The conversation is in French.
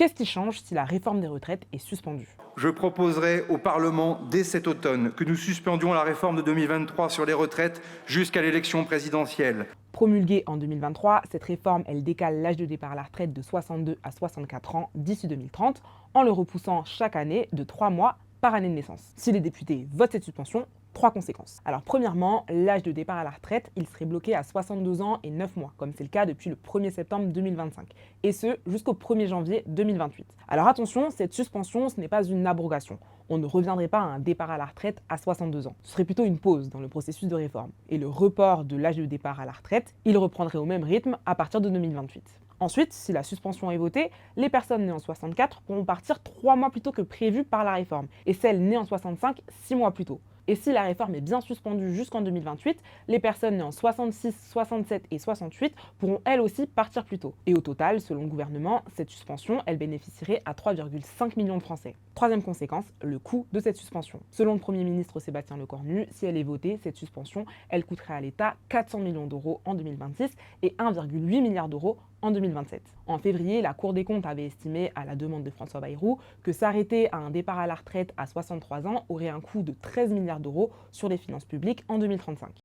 Qu'est-ce qui change si la réforme des retraites est suspendue? Je proposerai au Parlement, dès cet automne, que nous suspendions la réforme de 2023 sur les retraites jusqu'à l'élection présidentielle. Promulguée en 2023, cette réforme, elle décale l'âge de départ à la retraite de 62 à 64 ans d'ici 2030, en le repoussant chaque année de 3 mois par année de naissance. Si les députés votent cette suspension, 3 conséquences. Alors premièrement, l'âge de départ à la retraite, il serait bloqué à 62 ans et 9 mois, comme c'est le cas depuis le 1er septembre 2025, et ce jusqu'au 1er janvier 2028. Alors attention, cette suspension, ce n'est pas une abrogation. On ne reviendrait pas à un départ à la retraite à 62 ans. Ce serait plutôt une pause dans le processus de réforme. Et le report de l'âge de départ à la retraite, il reprendrait au même rythme à partir de 2028. Ensuite, si la suspension est votée, les personnes nées en 64 pourront partir 3 mois plus tôt que prévu par la réforme, et celles nées en 65, 6 mois plus tôt. Et si la réforme est bien suspendue jusqu'en 2028, les personnes nées en 66, 67 et 68 pourront elles aussi partir plus tôt. Et au total, selon le gouvernement, cette suspension, elle bénéficierait à 3,5 millions de Français. Troisième conséquence, le coût de cette suspension. Selon le Premier ministre Sébastien Lecornu, si elle est votée, cette suspension, elle coûterait à l'État 400 millions d'euros en 2026 et 1,8 milliard d'euros en 2027. En février, la Cour des comptes avait estimé, à la demande de François Bayrou, que s'arrêter à un départ à la retraite à 63 ans aurait un coût de 13 milliards d'euros sur les finances publiques en 2035.